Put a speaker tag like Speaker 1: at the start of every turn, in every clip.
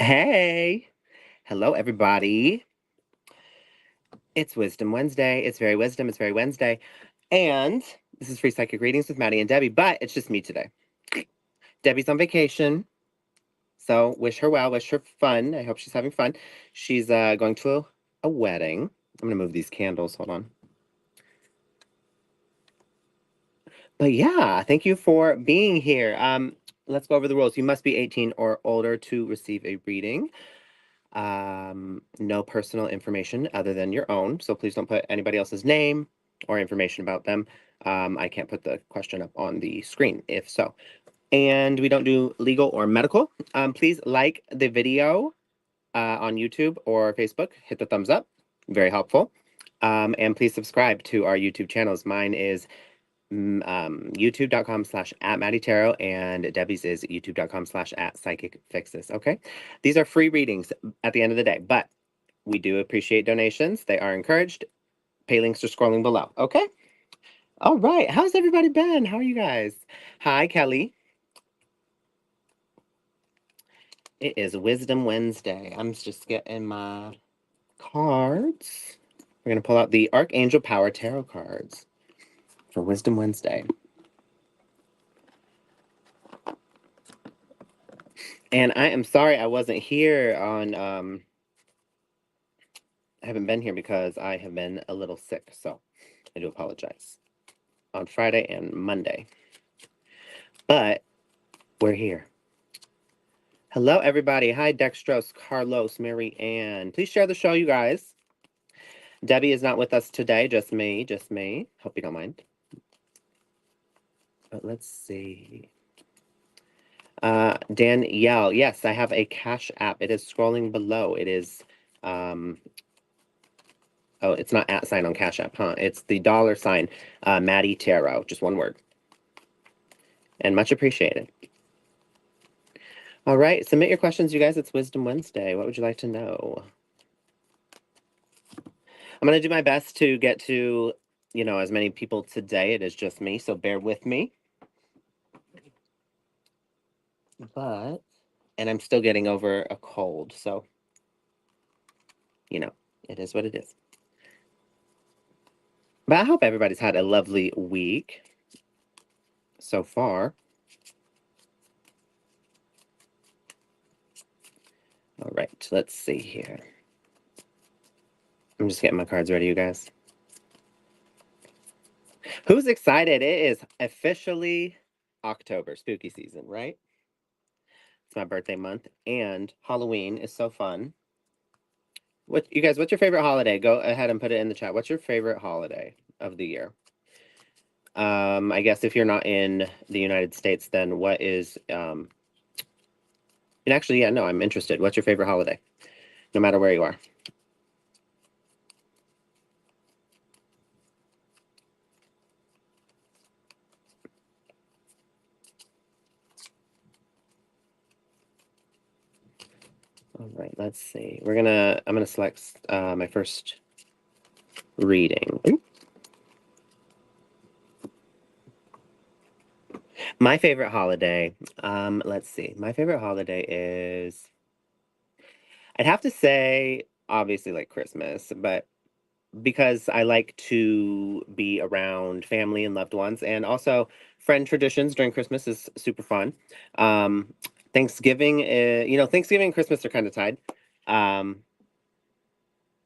Speaker 1: Hey, hello everybody. It's Wisdom Wednesday. It's very wisdom. It's very Wednesday. And this is Free Psychic Readings with Maddie and Debbie, but it's just me today. Debbie's on vacation. So wish her well, wish her fun. I hope she's having fun. She's going to a wedding. I'm gonna move these candles. Hold on. But yeah, thank you for being here. Let's go over the rules. You must be 18 or older to receive a reading. No personal information other than your own. So please don't put anybody else's name or information about them. I can't put the question up on the screen if so. And we don't do legal or medical. Please like the video on YouTube or Facebook. Hit the thumbs up. Very helpful. And please subscribe to our YouTube channels. Mine is youtube.com/@Matty Tarot, and Debbie's is youtube.com/@PsychicFixes. Okay, these are free readings at the end of the day, but we do appreciate donations. They are encouraged. Pay links are scrolling below. Okay. All right. How's everybody been? How are you guys? Hi, Kelly. It is Wisdom Wednesday. I'm just getting my cards. We're gonna pull out the Archangel Power Tarot cards for Wisdom Wednesday. And I am sorry I wasn't here on I haven't been here because I have been a little sick, so I do apologize. On Friday and Monday. But we're here. Hello, everybody. Hi, Dextros, Carlos, Mary Ann. Please share the show, you guys. Debbie is not with us today, just me, just me. Hope you don't mind. But let's see. Danielle, yes, I have a Cash App. It is scrolling below. It is, oh, it's not @ on Cash App, huh? It's the $sign, Matty Tarot, just one word. And much appreciated. All right, submit your questions, you guys. It's Wisdom Wednesday. What would you like to know? I'm going to do my best to get to, as many people today. It is just me, so bear with me. And I'm still getting over a cold, so, it is what it is. But I hope everybody's had a lovely week so far. All right, let's see here. I'm just getting my cards ready, you guys. Who's excited? It is officially October, spooky season, right? It's my birthday month, and Halloween is so fun. You guys, what's your favorite holiday? Go ahead and put it in the chat. What's your favorite holiday of the year? I guess if you're not in the United States, then what is, and actually, yeah, no, I'm interested. What's your favorite holiday? No matter where you are. All right, let's see. I'm gonna select my first reading. Ooh. My favorite holiday, let's see. My favorite holiday is, I'd have to say, obviously, like Christmas, but because I like to be around family and loved ones, and also friend traditions during Christmas is super fun. Thanksgiving, Thanksgiving and Christmas are kind of tied.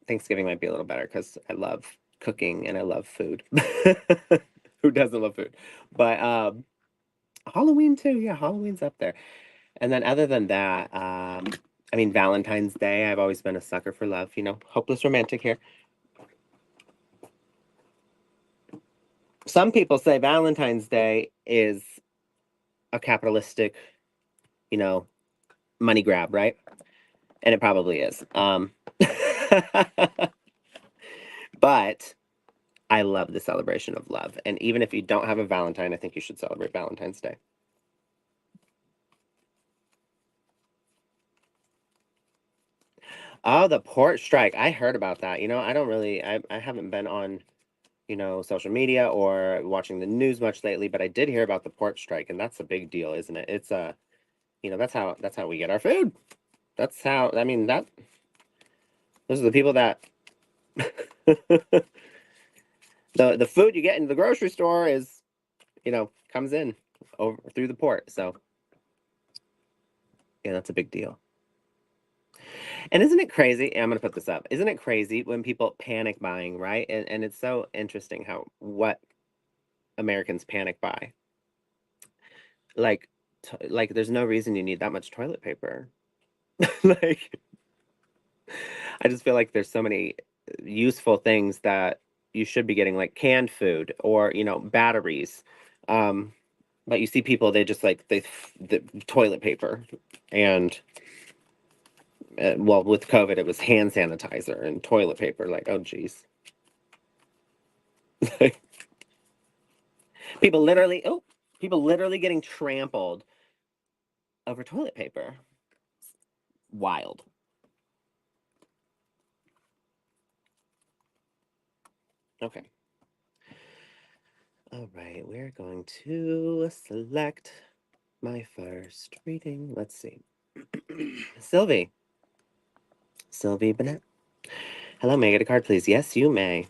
Speaker 1: Thanksgiving might be a little better because I love cooking and I love food. Who doesn't love food? But Halloween too. Yeah, Halloween's up there. And then other than that, Valentine's Day, I've always been a sucker for love, hopeless romantic here. Some people say Valentine's Day is a capitalistic, money grab, right? And it probably is. But I love the celebration of love. And even if you don't have a Valentine, I think you should celebrate Valentine's Day. Oh, the port strike. I heard about that. I haven't been on, social media or watching the news much lately, but I did hear about the port strike, and that's a big deal, isn't it? It's that's how we get our food. That's how, I mean, those are the people that, the food you get in the grocery store is, comes in over through the port. So, yeah, that's a big deal. And isn't it crazy? I'm going to put this up. Isn't it crazy when people panic buying, right? And it's so interesting what Americans panic buy. Like, like there's no reason you need that much toilet paper. Like, I just feel like there's so many useful things that you should be getting, like canned food or, batteries. Um, but you see people, they just like, the toilet paper. And, well, with COVID, it was hand sanitizer and toilet paper. Like, oh, geez. People literally, people literally getting trampled over toilet paper. Wild. Okay. All right, we're going to select my first reading. Let's see. Sylvie. Sylvie Bennett. Hello, may I get a card, please? Yes, you may.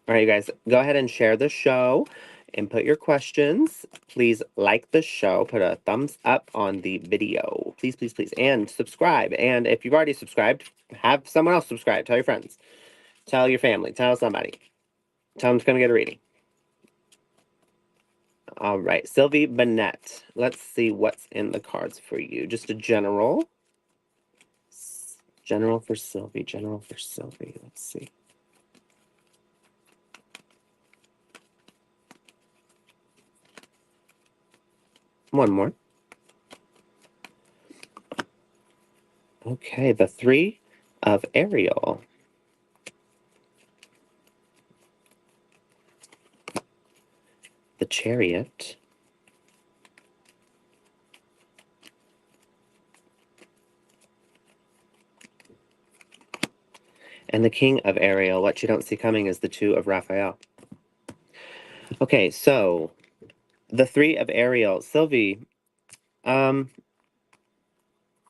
Speaker 1: All right, you guys, go ahead and share the show and put your questions. Please like the show. Put a thumbs up on the video. Please, please, please. And subscribe. And if you've already subscribed, have someone else subscribe. Tell your friends. Tell your family. Tell somebody. Tell them to come get a reading. All right, Sylvie Bennett. Let's see what's in the cards for you. Just a general. General for Sylvie. General for Sylvie. Let's see. One more. Okay, the Three of Ariel. The Chariot. And the King of Ariel. What you don't see coming is the Two of Raphael. Okay, so the Three of Ariel. Sylvie, right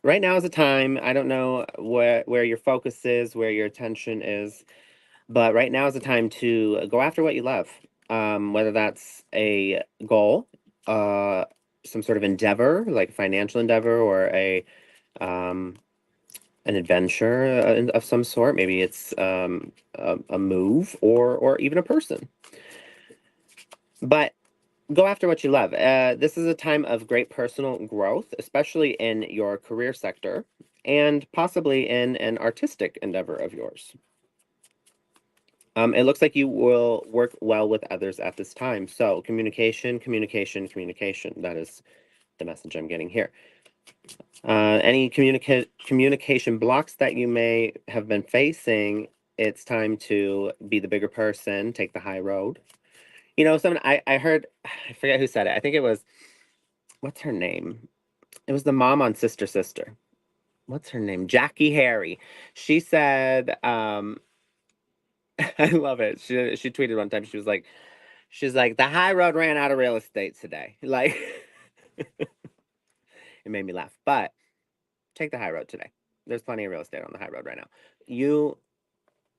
Speaker 1: now is a time, I don't know where your focus is, where your attention is, but right now is the time to go after what you love. Whether that's a goal, some sort of endeavor, like a financial endeavor, or an adventure of some sort. Maybe it's a move or even a person. But go after what you love. This is a time of great personal growth, especially in your career sector and possibly in an artistic endeavor of yours. It looks like you will work well with others at this time. So communication, communication, communication. That is the message I'm getting here. Any communication blocks that you may have been facing, it's time to be the bigger person, take the high road. Someone I heard, I forget who said it. I think it was, what's her name? It was the mom on Sister Sister. What's her name? Jackie Harry. She said, I love it. She tweeted one time. She's like, the high road ran out of real estate today. Like, it made me laugh. But take the high road today. There's plenty of real estate on the high road right now.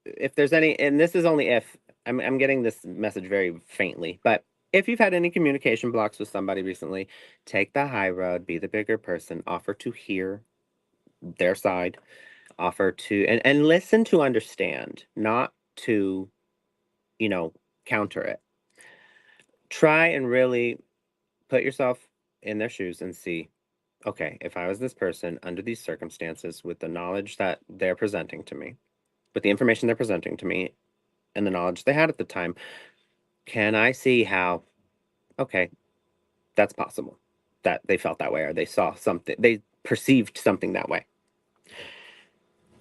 Speaker 1: If there's any, and this is only if, I'm getting this message very faintly, but if you've had any communication blocks with somebody recently, take the high road, be the bigger person, offer to hear their side, offer to, and listen to understand, not to, counter it. Try and really put yourself in their shoes and see, okay, if I was this person under these circumstances with the knowledge that they're presenting to me, with the information they're presenting to me and the knowledge they had at the time, can I see how, okay, that's possible that they felt that way or they saw something, they perceived something that way.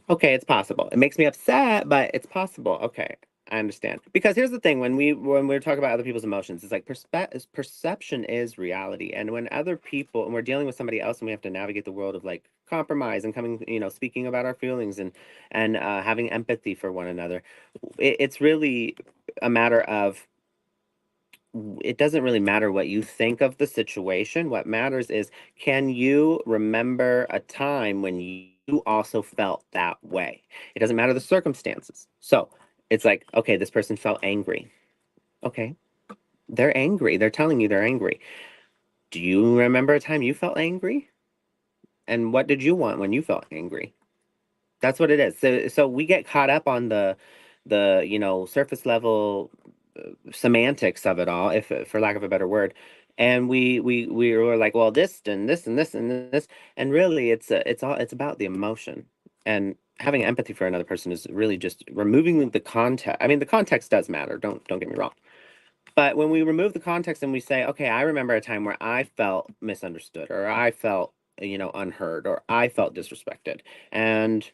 Speaker 1: Okay, it's possible. It makes me upset, but it's possible. Okay, I understand. Because here's the thing: when we're talking about other people's emotions, it's like perception is reality. And when other people, and we're dealing with somebody else, and we have to navigate the world of like compromise and coming, speaking about our feelings and having empathy for one another, it's really a matter of it doesn't really matter what you think of the situation. What matters is, can you remember a time when you also felt that way? It doesn't matter the circumstances. So it's like, okay, this person felt angry. Okay, they're angry. They're telling you they're angry. Do you remember a time you felt angry? And what did you want when you felt angry? That's what it is. So we get caught up on the surface level semantics of it all, if for lack of a better word, and we were like, well, this and this and this and this, and really it's about the emotion, and having empathy for another person is really just removing the context. I mean, the context does matter. Don't get me wrong. But when we remove the context and we say, okay, I remember a time where I felt misunderstood, or I felt, unheard, or I felt disrespected, and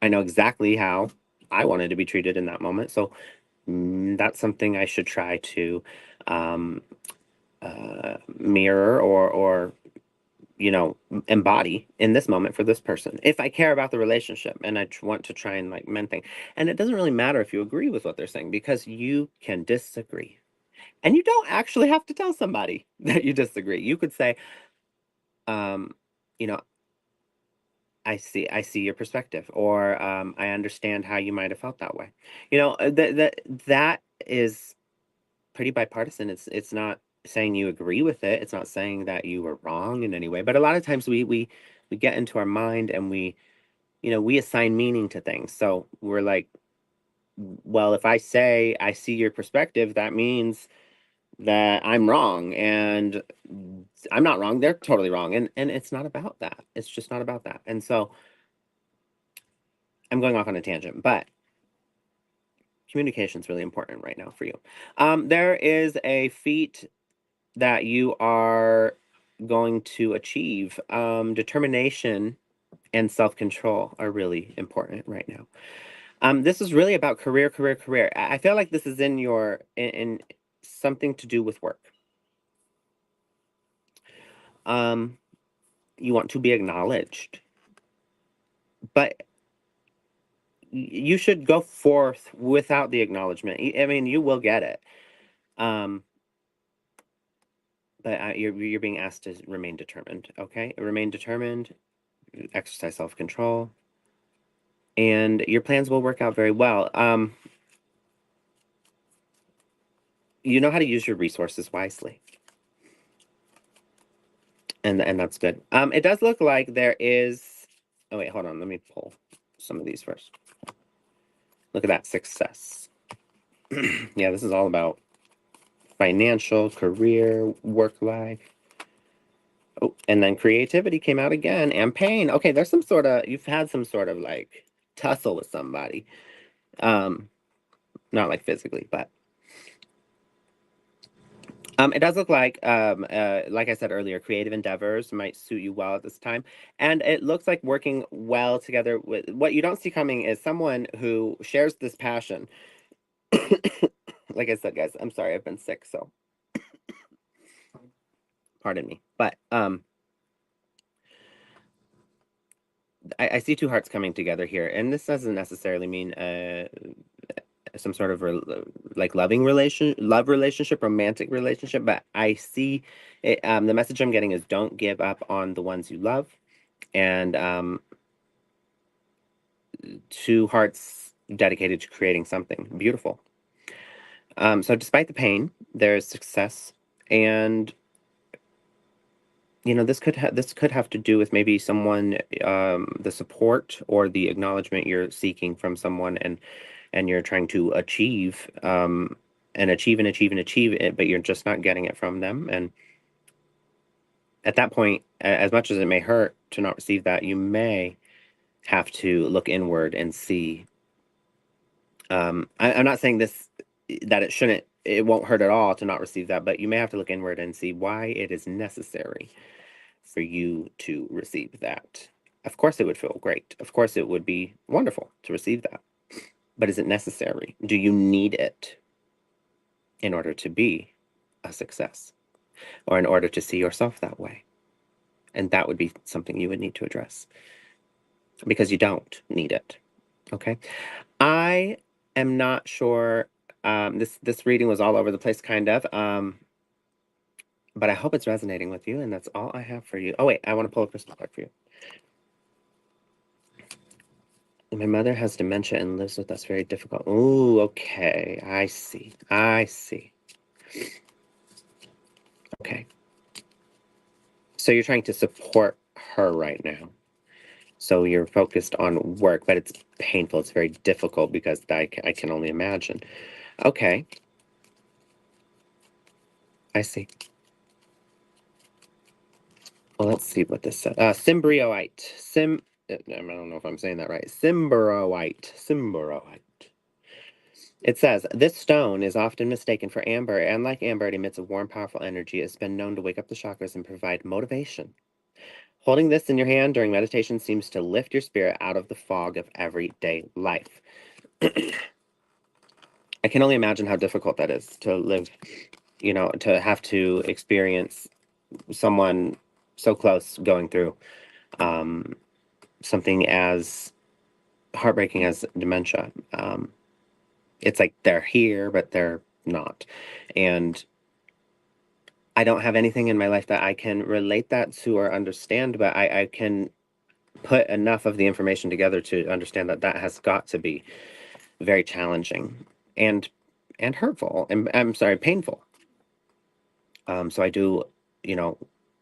Speaker 1: I know exactly how I wanted to be treated in that moment. So that's something I should try to um, mirror or embody in this moment for this person. If I care about the relationship and I want to try and like mend things, and it doesn't really matter if you agree with what they're saying, because you can disagree, and you don't actually have to tell somebody that you disagree. You could say, um, you know, I see your perspective, or I understand how you might have felt that way. That is pretty bipartisan. It's not saying you agree with it. It's not saying that you were wrong in any way. But a lot of times we get into our mind and we assign meaning to things. So we're like, well, if I say I see your perspective, that means that I'm wrong, and I'm not wrong. They're totally wrong, and it's not about that. It's just not about that. And so I'm going off on a tangent, but communication is really important right now for you. There is a feat that you are going to achieve. Determination and self-control are really important right now. This is really about career, career, career. I feel like this is in something to do with work. Um, you want to be acknowledged, but you should go forth without the acknowledgement. I mean, you will get it. Um, but you're being asked to remain determined. Okay, remain determined. Exercise self-control, and your plans will work out very well. You know how to use your resources wisely, and that's good. It does look like there is. Oh wait, hold on. Let me pull some of these first. Look at that success. Yeah, this is all about financial, career, work life. Oh, and then creativity came out again, and pain. Okay, there's you've had some sort of like tussle with somebody. Um, Not like physically, but it does look like I said earlier, creative endeavors might suit you well at this time. And it looks like working well together with what you don't see coming is someone who shares this passion. Like I said, guys, I'm sorry, I've been sick, so pardon me. But I see two hearts coming together here, and this doesn't necessarily mean some sort of like love relationship, romantic relationship, but I see it, the message I'm getting is don't give up on the ones you love, and two hearts dedicated to creating something beautiful. So despite the pain, there's success, and this could have to do with maybe someone, the support or the acknowledgement you're seeking from someone, and you're trying to achieve, and achieve and achieve and achieve it, but you're just not getting it from them. And at that point, as much as it may hurt to not receive that, you may have to look inward and see. I'm not saying that it won't hurt at all to not receive that, but you may have to look inward and see why it is necessary for you to receive that. Of course, it would feel great. Of course, it would be wonderful to receive that. But is it necessary? Do you need it in order to be a success, or in order to see yourself that way? And that would be something you would need to address, because you don't need it. Okay. I am not sure This reading was all over the place, kind of. But I hope it's resonating with you, and that's all I have for you. Oh wait, I want to pull a crystal card for you. My mother has dementia and lives with us. Very difficult. Ooh, okay. I see. I see. Okay. So you're trying to support her right now. So you're focused on work, but it's painful. It's very difficult because I can only imagine. Okay. I see. Well, let's see what this says. Symbiote. I don't know if I'm saying that right. Symbiote. Symbiote. It says, this stone is often mistaken for amber, and like amber, it emits a warm, powerful energy. It's been known to wake up the chakras and provide motivation. Holding this in your hand during meditation seems to lift your spirit out of the fog of everyday life. I can only imagine how difficult that is to live, to have to experience someone so close going through something as heartbreaking as dementia. It's like they're here, but they're not. And I don't have anything in my life that I can relate that to or understand, but I can put enough of the information together to understand that that has got to be very challenging and hurtful, and I'm sorry, painful. So I do, you know,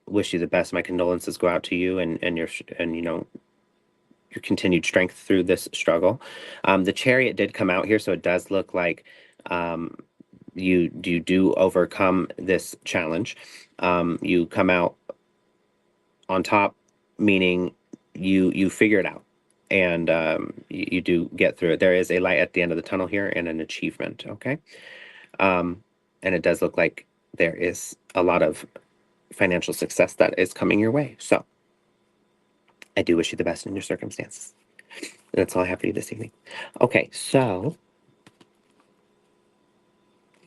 Speaker 1: wish you the best. My condolences go out to you and your continued strength through this struggle. The Chariot did come out here, so it does look like you do overcome this challenge. You come out on top, meaning you figure it out, and you do get through it. There is a light at the end of the tunnel here and an achievement. Okay, and it does look like there is a lot of financial success that is coming your way. So I do wish you the best in your circumstances. That's all I have for you this evening. Okay, so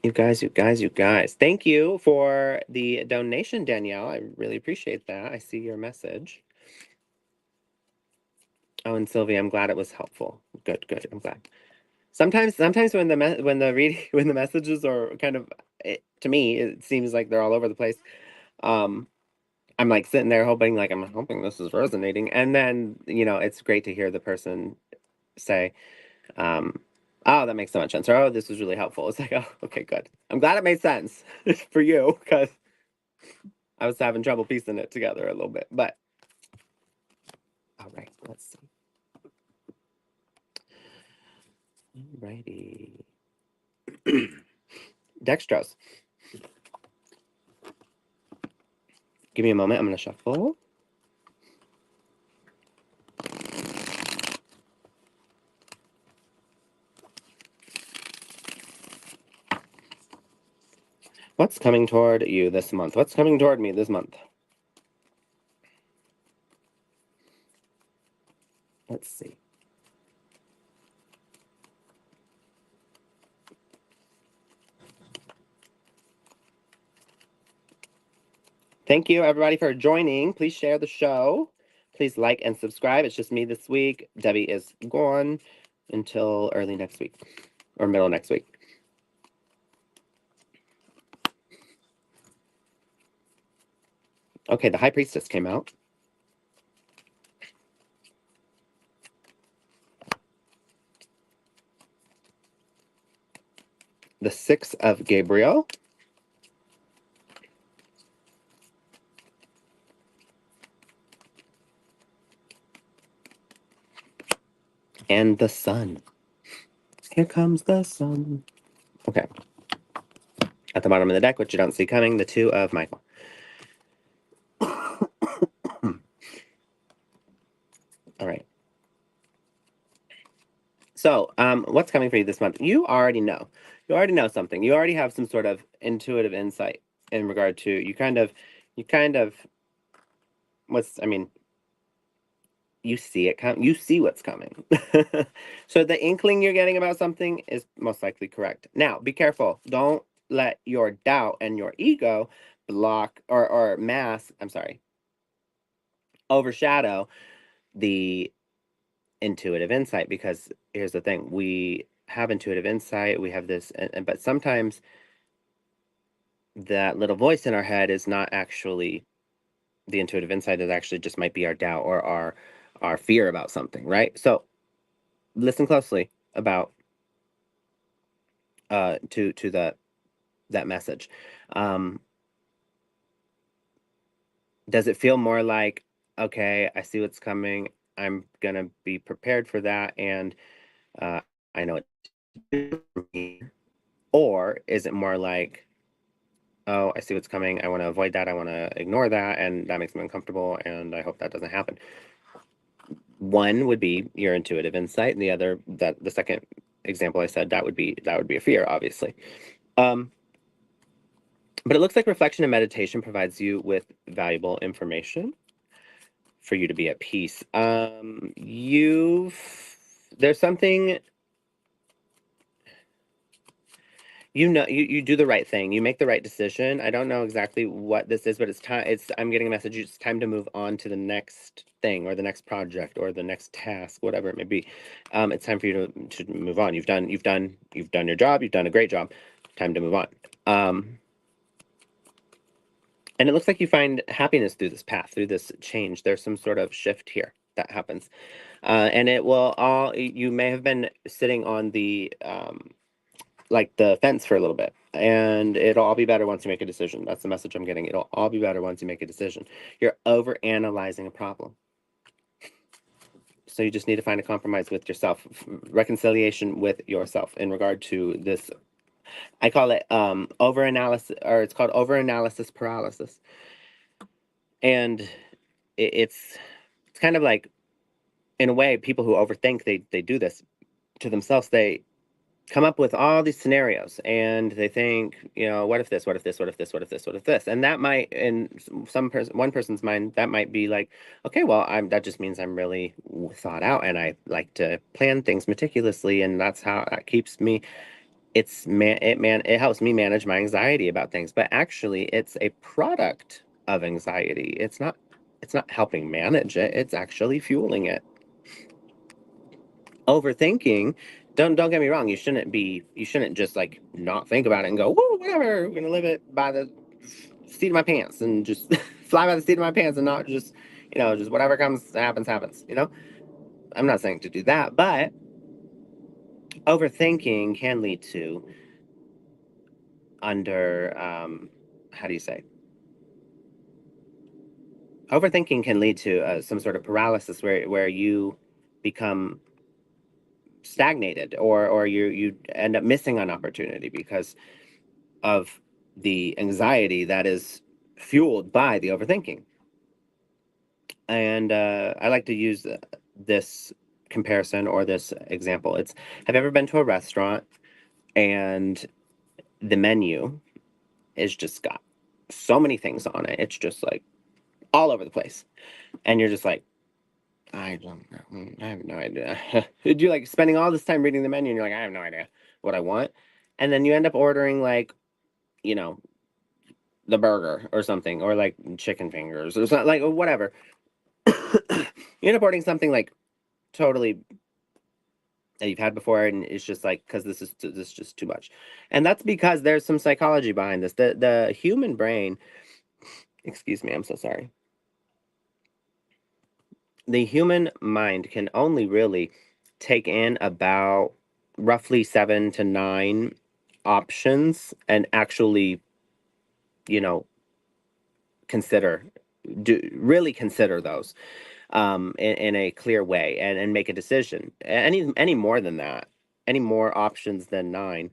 Speaker 1: you guys, thank you for the donation, Danielle. I really appreciate that. I see your message. Oh, and Sylvia, I'm glad it was helpful. Good. I'm glad. Sometimes when the reading when the messages are kind of to me it seems like they're all over the place. Um, I'm like sitting there hoping I'm hoping this is resonating, and then it's great to hear the person say, "Oh, that makes so much sense," or "Oh, this was really helpful." It's like, "Oh, okay, good. I'm glad it made sense for you because I was having trouble piecing it together a little bit." But all right, let's see. Alrighty. Dextrose. Give me a moment. I'm going to shuffle. What's coming toward you this month? What's coming toward me this month? Let's see. Thank you, everybody, for joining. Please share the show. Please like and subscribe. It's just me this week. Debbie is gone until early next week or middle next week. Okay, the High Priestess came out. The Six of Gabriel. And the Sun. Here comes the Sun. Okay. At the bottom of the deck, which you don't see coming, the Two of Michael. All right. So, what's coming for you this month? You already know. You already know something. You already have some sort of intuitive insight in regard to you kind of you see it come, you see what's coming. So the inkling you're getting about something is most likely correct. Now, be careful. Don't let your doubt and your ego block or overshadow the intuitive insight, because here's the thing, we have intuitive insight. We have this, but sometimes that little voice in our head is not actually the intuitive insight. It actually just might be our doubt or our fear about something, right? So listen closely about to that message. Um, does it feel more like, okay, I see what's coming, I'm gonna be prepared for that, and uh, I know it, or is it more like, oh, I see what's coming, I want to avoid that, I want to ignore that, and that makes me uncomfortable, and I hope that doesn't happen? One would be your intuitive insight, and the other, that the second example I said, that would be a fear, obviously. But it looks like reflection and meditation provides you with valuable information for you to be at peace. There's something, you do the right thing, you make the right decision. I don't know exactly what this is, but it's time. I'm getting a message. It's time to move on to the next thing, or the next project, or the next task, whatever it may be. It's time for you to move on. You've done your job. You've done a great job. Time to move on. And it looks like you find happiness through this path, through this change. There's some sort of shift here that happens. And it will all, you may have been sitting on the, like the fence for a little bit, and it'll all be better once you make a decision. That's the message I'm getting. It'll all be better once you make a decision. You're over analyzing a problem. So you just need to find a compromise with yourself, reconciliation with yourself in regard to this. I call it over analysis, or it's called over analysis paralysis. And it's kind of like, in a way, people who overthink, they do this to themselves. They come up with all these scenarios, and they think, what if this, what if this, what if this, what if this, what if this, and that might, in one person's mind, that might be like, okay, well, that just means I'm really thought out, and I like to plan things meticulously, and that's how that keeps me. It helps me manage my anxiety about things, but actually, it's a product of anxiety. It's not helping manage it. It's actually fueling it. Overthinking, don't get me wrong, you shouldn't just like not think about it and go, whoa, whatever, we're gonna live it by the seat of my pants, and just fly by the seat of my pants, and not just, just whatever comes happens. I'm not saying to do that, but overthinking can lead to under how do you say, overthinking can lead to some sort of paralysis, where you become stagnated, or you end up missing an opportunity because of the anxiety that is fueled by the overthinking. And I like to use this comparison, or this example. Have you ever been to a restaurant, and the menu is just got so many things on it? It's just like all over the place. And you're just like, I don't know. I have no idea. You're like spending all this time reading the menu, and you're like, I have no idea what I want. And then you end up ordering, like, you know, the burger or something, or like chicken fingers or something, like, or whatever. You end up ordering something like totally that you've had before, and it's just like, because this is just too much. And that's because there's some psychology behind this. The human brain, excuse me, I'm so sorry. The human mind can only really take in about roughly 7 to 9 options, and actually, you know, really consider those in a clear way, and make a decision. Any more than that, any more options than 9,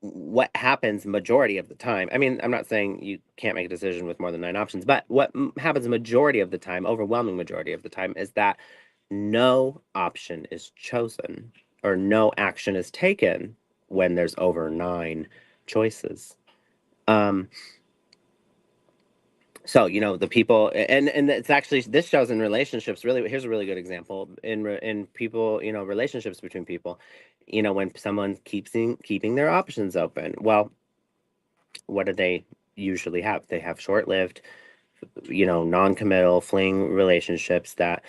Speaker 1: what happens majority of the time, I mean, I'm not saying you can't make a decision with more than 9 options, but what happens majority of the time, overwhelming majority of the time, is that no option is chosen, or no action is taken when there's over 9 choices. So, the people, and it's actually, this shows in relationships. Really, here's a really good example in people, relationships between people. When someone keeping their options open, well, what do they usually have? They have short-lived, non-committal fling relationships that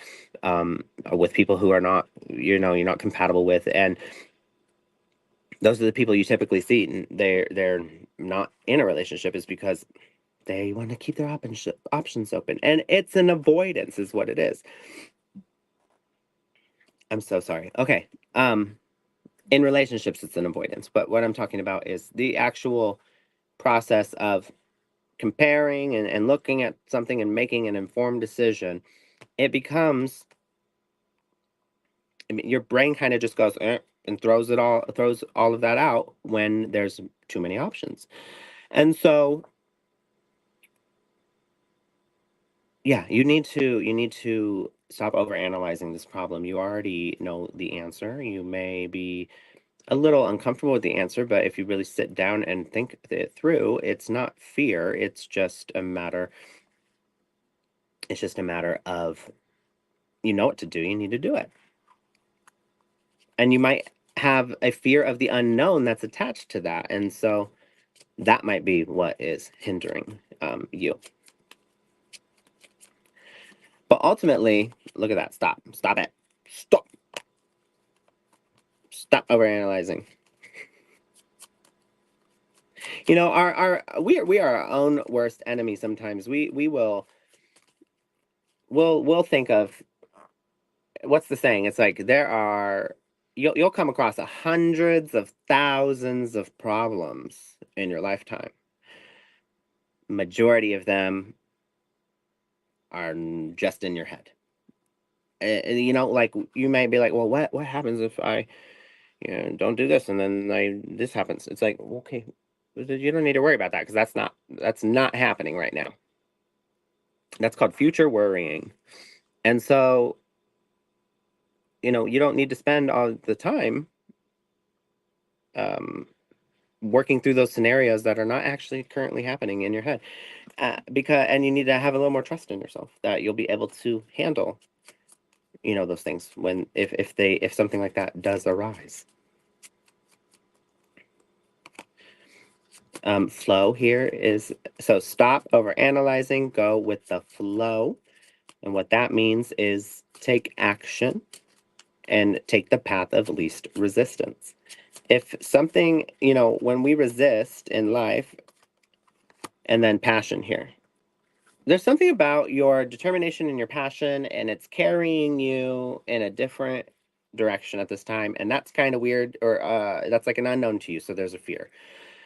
Speaker 1: with people who are not, you're not compatible with, and those are the people you typically see, and they're not in a relationship is because they want to keep their options open, and it's an avoidance is what it is. I'm so sorry. Okay. In relationships, it's an avoidance, but what I'm talking about is the actual process of comparing and looking at something and making an informed decision. It becomes, I mean, your brain kind of just goes and throws all of that out when there's too many options. And so, yeah, you need to stop overanalyzing this problem. You already know the answer. You may be a little uncomfortable with the answer, but if you really sit down and think it through, it's not fear. It's just a matter of, you know what to do. You need to do it. And you might have a fear of the unknown that's attached to that. And so that might be what is hindering you. But ultimately, look at that. Stop it. Stop overanalyzing. You know, we are our own worst enemy sometimes. We'll think of, what's the saying? It's like you'll come across hundreds of thousands of problems in your lifetime. Majority of them are just in your head. And you know, like you may be like, well, what happens if I, don't do this and then this happens? It's like, okay, you don't need to worry about that because that's not happening right now. That's called future worrying. And so, you don't need to spend all the time um, working through those scenarios that are not actually currently happening in your head. And you need to have a little more trust in yourself that you'll be able to handle, those things when if something like that does arise. Flow here is, so stop over analyzing, go with the flow. And what that means is take action and take the path of least resistance. If something, when we resist in life, and then passion here, there's something about your determination and your passion, and it's carrying you in a different direction at this time. And that's kind of weird, or that's like an unknown to you. So there's a fear.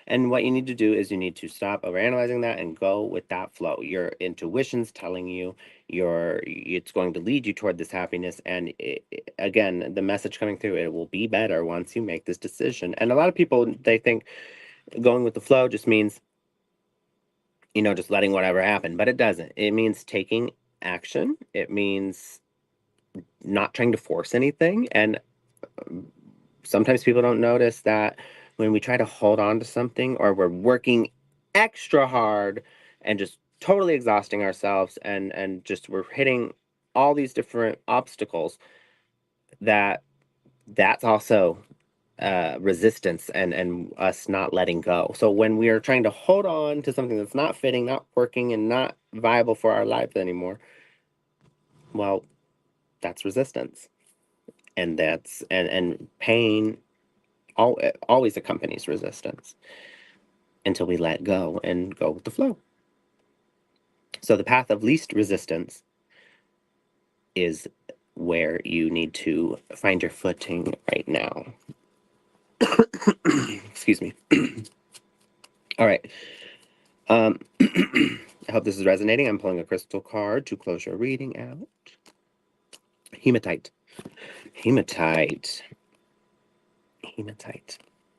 Speaker 1: And what you need to do is you need to stop overanalyzing that and go with that flow. Your intuition's telling you it's going to lead you toward this happiness. And again, the message coming through, it will be better once you make this decision. And a lot of people, they think going with the flow just means, just letting whatever happen, but it doesn't. It means taking action. It means not trying to force anything. And sometimes people don't notice that when we try to hold on to something, or we're working extra hard and just totally exhausting ourselves, and just we're hitting all these different obstacles, that's also resistance and us not letting go. So when we are trying to hold on to something that's not fitting, not working, and not viable for our lives anymore, well, that's resistance. And and pain always accompanies resistance until we let go and go with the flow. So the path of least resistance is where you need to find your footing right now. Excuse me. All right. I hope this is resonating. I'm pulling a crystal card to close your reading out. Hematite. Hematite. Hematite.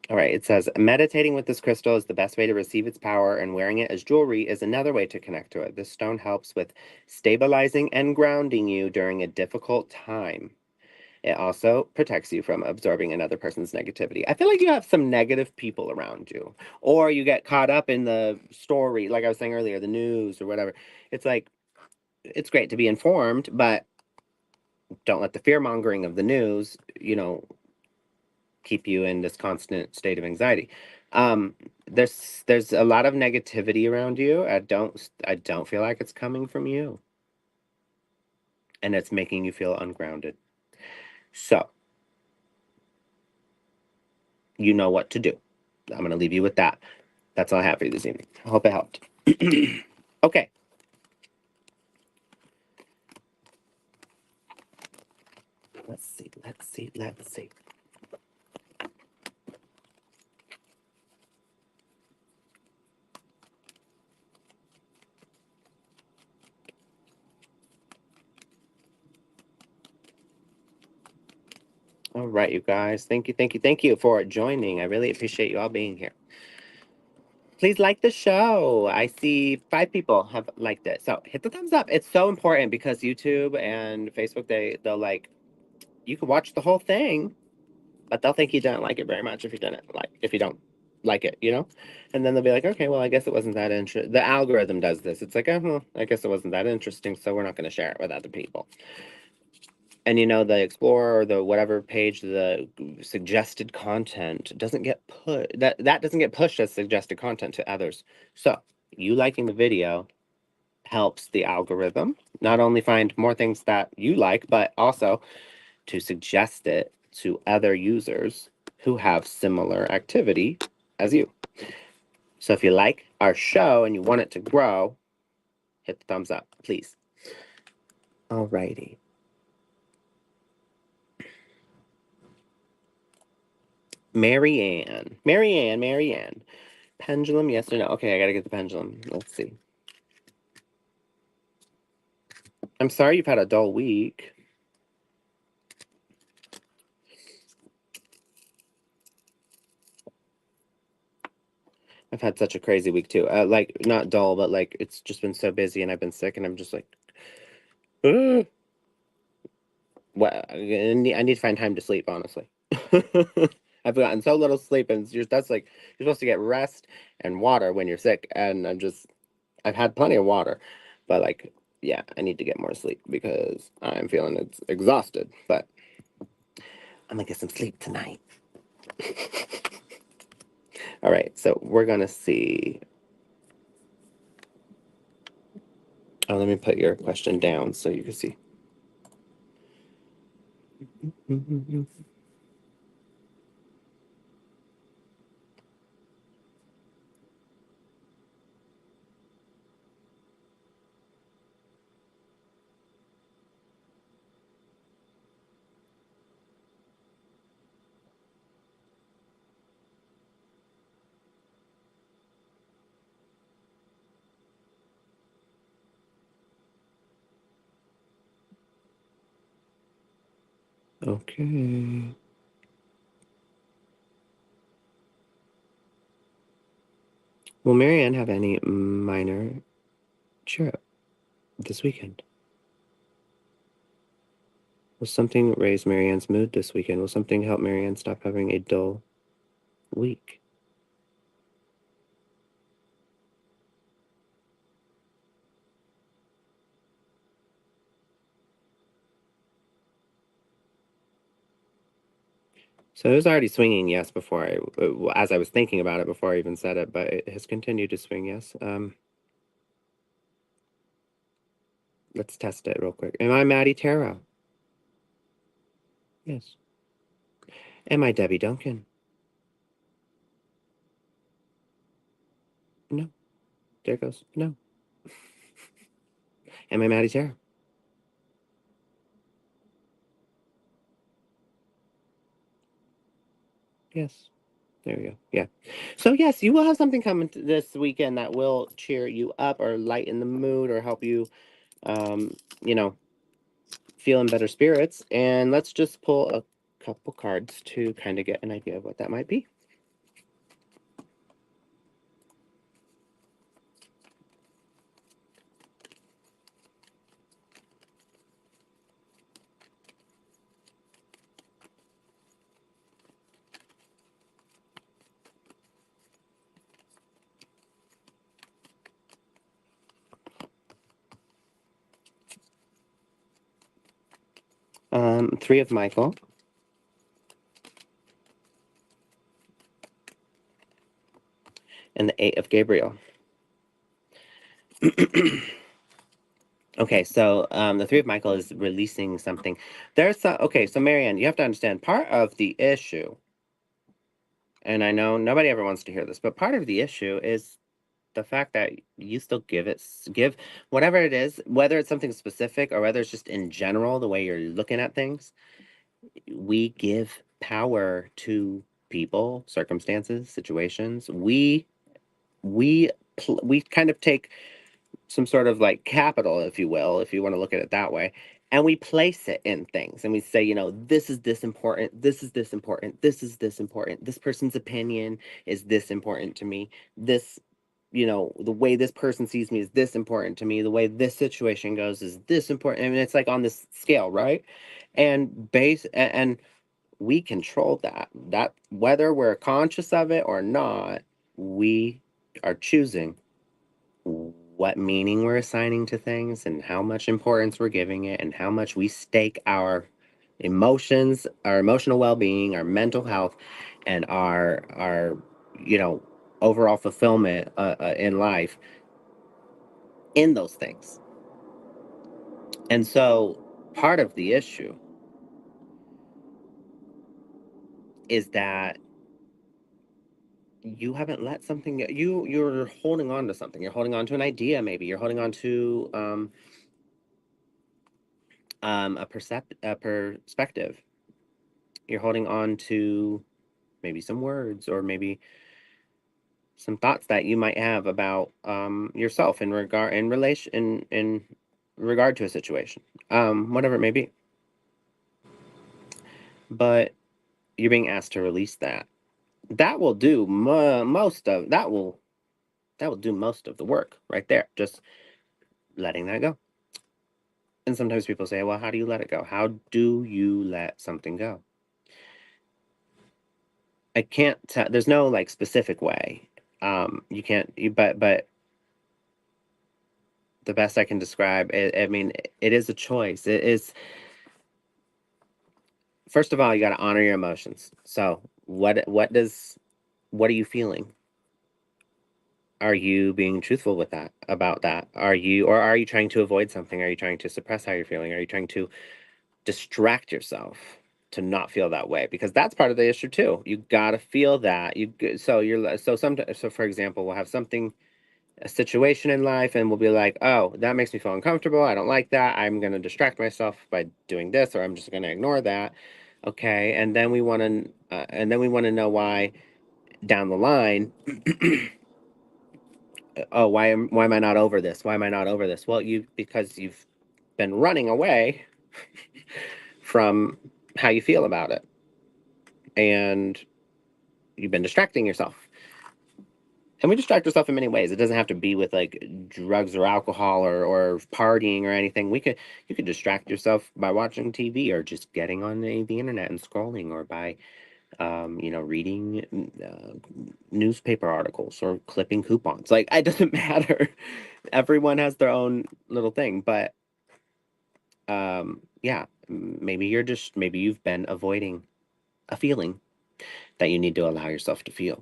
Speaker 1: All right, it says, meditating with this crystal is the best way to receive its power, and wearing it as jewelry is another way to connect to it. This stone helps with stabilizing and grounding you during a difficult time. It also protects you from absorbing another person's negativity. I feel like you have some negative people around you, or you get caught up in the story, like I was saying earlier, the news or whatever. It's like, it's great to be informed, but don't let the fear mongering of the news, keep you in this constant state of anxiety. There's a lot of negativity around you. I don't feel like it's coming from you. and it's making you feel ungrounded. So, you know what to do. I'm going to leave you with that. That's all I have for you this evening. I hope it helped. Okay. Let's see. All right, you guys. Thank you for joining. I really appreciate you all being here. Please like the show. I see 5 people have liked it. So hit the thumbs up. It's so important because YouTube and Facebook, they'll like, you can watch the whole thing, but they'll think you didn't like it very much if you don't like it, you know? And then they'll be like, okay, well, I guess it wasn't that interesting. The algorithm does this. It's like, oh, well, I guess it wasn't that interesting, so we're not going to share it with other people. And you know, the Explorer or the whatever page, the suggested content doesn't get put, that doesn't get pushed as suggested content to others. So you liking the video helps the algorithm not only find more things that you like, but also to suggest it to other users who have similar activity as you. So if you like our show and you want it to grow, hit the thumbs up, please. Alrighty. Marianne. Pendulum, yes or no? Okay, I gotta get the pendulum. Let's see. I'm sorry you've had a dull week. I've had such a crazy week too. Like, not dull, but like, it's just been so busy and I've been sick and I'm just like, ugh. Well, I need to find time to sleep, honestly. I've gotten so little sleep, and that's like, you're supposed to get rest and water when you're sick, and I've had plenty of water, but like, yeah, I need to get more sleep because I'm feeling exhausted, but I'm gonna get some sleep tonight. All right, so we're gonna see. Oh, let me put your question down so you can see. Okay. Will Marianne have any minor cheer up this weekend? Will something raise Marianne's mood this weekend? Will something help Marianne stop having a dull week? So it was already swinging yes before as I was thinking about it before I even said it, but it has continued to swing yes. Let's test it real quick. Am I Matty Tarot? Yes. Am I Debbie Duncan? No. There it goes. No. Am I Matty Tarot? Yes. There we go. Yeah. So yes, you will have something coming this weekend that will cheer you up or lighten the mood or help you, you know, feel in better spirits. And let's just pull a couple cards to kind of get an idea of what that might be. Three of Michael. And the 8 of Gabriel. Okay, so the Three of Michael is releasing something. Okay, so Marianne, you have to understand part of the issue, and I know nobody ever wants to hear this, but part of the issue is the fact that you still give whatever it is, whether it's something specific or whether it's just in general the way you're looking at things. We give power to people, circumstances, situations. We kind of take some sort of like capital, if you will, if you want to look at it that way. And we place it in things and we say, this is this important, this is this important, this is this important, this person's opinion is this important to me, this, the way this person sees me is this important to me, the way this situation goes is this important. I mean, it's like on this scale, right? And we control that whether we're conscious of it or not, we are choosing what meaning we're assigning to things and how much importance we're giving it and how much we stake our emotions, our emotional well-being, our mental health, and our overall fulfillment in life in those things. And so part of the issue is that you haven't let something you're holding on to something. You're holding on to an idea, maybe you're holding on to a perspective. You're holding on to maybe some words or maybe some thoughts that you might have about yourself in regard to a situation, whatever it may be. But you're being asked to release that. That will do most of that will do most of the work right there. Just letting that go. And sometimes people say, well, how do you let it go? How do you let something go? I can't tell. There's no like specific way. You can't. But the best I can describe. I mean, it is a choice. It is. First of all, you got to honor your emotions. So, what are you feeling? Are you being truthful with that about that? Are you trying to avoid something? Are you trying to suppress how you're feeling? Are you trying to distract yourself to not feel that way? Because that's part of the issue too. You gotta feel that. So for example, we'll have a situation in life, and we'll be like, oh, that makes me feel uncomfortable. I don't like that. I'm gonna distract myself by doing this, or I'm just gonna ignore that. Okay, and then we want to know why down the line. Oh, why am I not over this? Why am I not over this? Well, because you've been running away from how you feel about it, and you've been distracting yourself. And we distract ourselves in many ways. It doesn't have to be with like drugs or alcohol or partying or anything. You could distract yourself by watching TV or just getting on the internet and scrolling, or by reading newspaper articles or clipping coupons. Like, it doesn't matter. Everyone has their own little thing, but yeah, maybe you've been avoiding a feeling that you need to allow yourself to feel.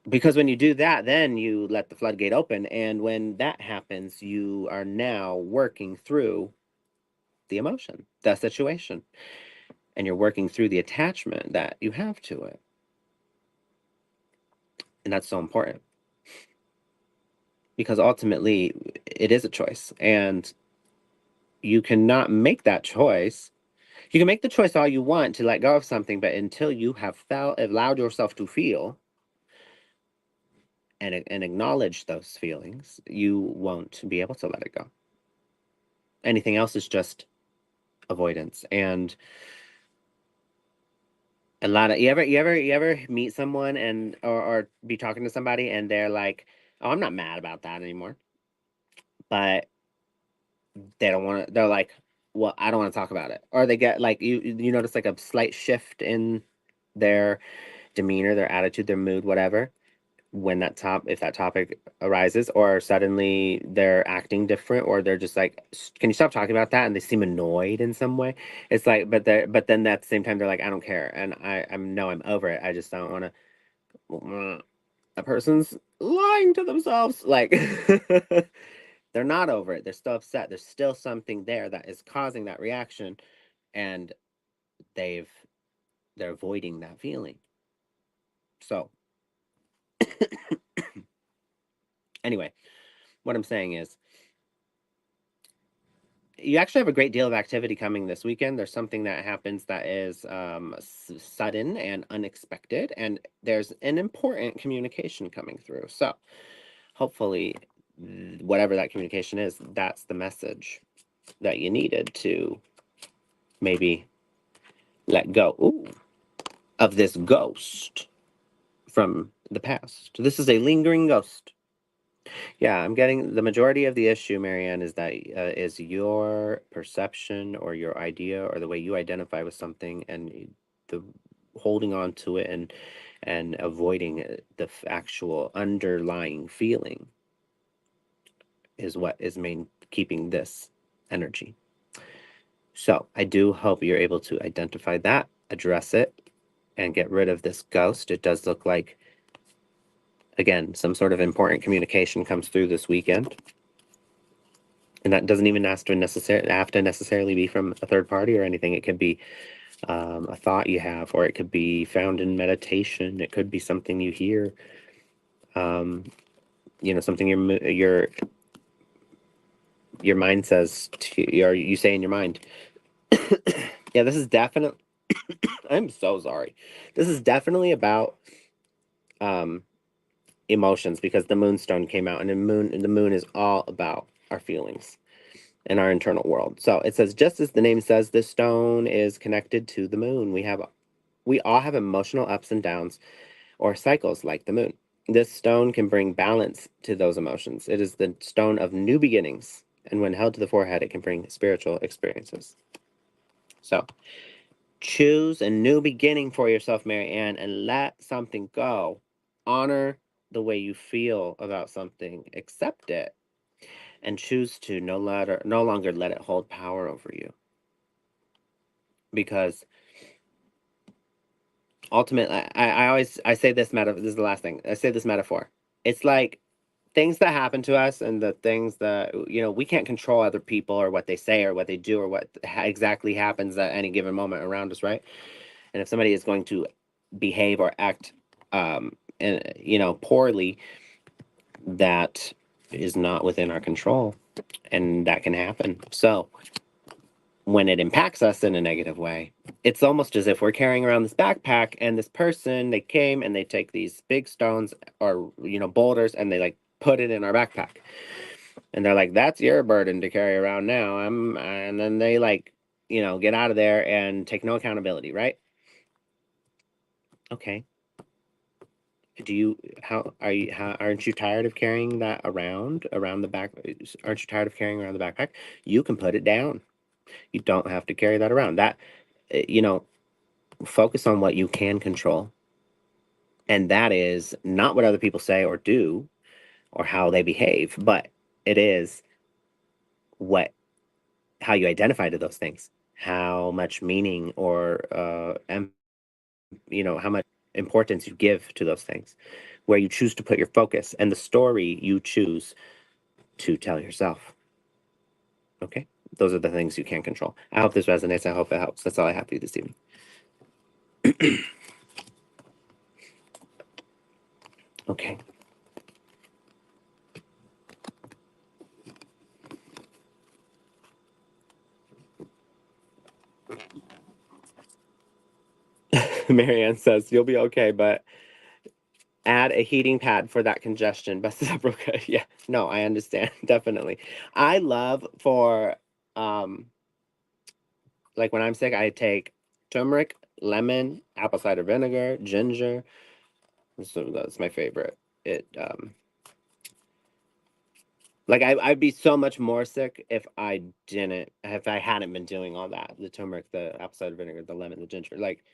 Speaker 1: Because when you do that, then you let the floodgate open, and when that happens, you are now working through the emotion, the situation, and you're working through the attachment that you have to it. And that's so important, because ultimately it is a choice, and you cannot make that choice. You can make the choice all you want to let go of something, but until you have allowed yourself to feel and acknowledge those feelings, you won't be able to let it go. Anything else is just avoidance. And a lot of you ever meet someone or be talking to somebody and they're like, oh, I'm not mad about that anymore, but they don't want to. They're like, well, I don't want to talk about it, or they get like you notice like a slight shift in their demeanor, their attitude, their mood, whatever, when if that topic arises, or suddenly they're acting different, or they're just like, can you stop talking about that? And they seem annoyed in some way. It's like, but then at the same time they're like, I don't care, and I'm over it. I just don't want to. A person's lying to themselves, like. they're not over it. They're still upset. There's still something there that is causing that reaction, and they're avoiding that feeling. So anyway, what I'm saying is, you actually have a great deal of activity coming this weekend. There's something that happens that is sudden and unexpected, and there's an important communication coming through. So hopefully, whatever that communication is, that's the message that you needed to maybe let go of this ghost from the past. This is a lingering ghost. Yeah, I'm getting the majority of the issue, Marianne, is that is your perception or your idea or the way you identify with something, and the holding on to it and avoiding the actual underlying feeling is what is keeping this energy. So I do hope you're able to identify that, address it, and get rid of this ghost. It does look like, again, some sort of important communication comes through this weekend. And that doesn't even have to necessarily be from a third party or anything. It could be a thought you have, or it could be found in meditation. It could be something you hear, something your mind says to, or you say in your mind. Yeah, this is definitely, I'm so sorry. This is definitely about emotions, because the moonstone came out, and the moon is all about our feelings and our internal world. So it says, just as the name says, this stone is connected to the moon. We all have emotional ups and downs or cycles like the moon. This stone can bring balance to those emotions. It is the stone of new beginnings, and when held to the forehead, it can bring spiritual experiences. So choose a new beginning for yourself, Mary Ann, and let something go. Honor the way you feel about something, accept it, and choose to no longer let it hold power over you. Because ultimately, I say this metaphor. This is the last thing I say. This metaphor. It's like things that happen to us, and the things that we can't control other people or what they say or what they do or what exactly happens at any given moment around us, right? And if somebody is going to behave or act, poorly, that is not within our control, and that can happen. So when it impacts us in a negative way, it's almost as if we're carrying around this backpack, and this person, they came and they take these big stones or boulders, and they like put it in our backpack, and they're like, that's your burden to carry around now. And then they get out of there and take no accountability, right? Okay. Aren't you tired of carrying that around the back? Aren't you tired of carrying around the backpack? You can put it down. You don't have to carry that around. Focus on what you can control. And that is not what other people say or do or how they behave, but it is how you identify to those things, how much meaning or how much importance you give to those things, where you choose to put your focus, and the story you choose to tell yourself. Okay? Those are the things you can control. I hope this resonates. I hope it helps. That's all I have for you this evening. Okay. Marianne says, you'll be okay, but add a heating pad for that congestion. Best of luck. Yeah, no, I understand. Definitely. I love like when I'm sick, I take turmeric, lemon, apple cider vinegar, ginger. So that's my favorite. I'd be so much more sick if I hadn't been doing all that. The turmeric, the apple cider vinegar, the lemon, the ginger. Like,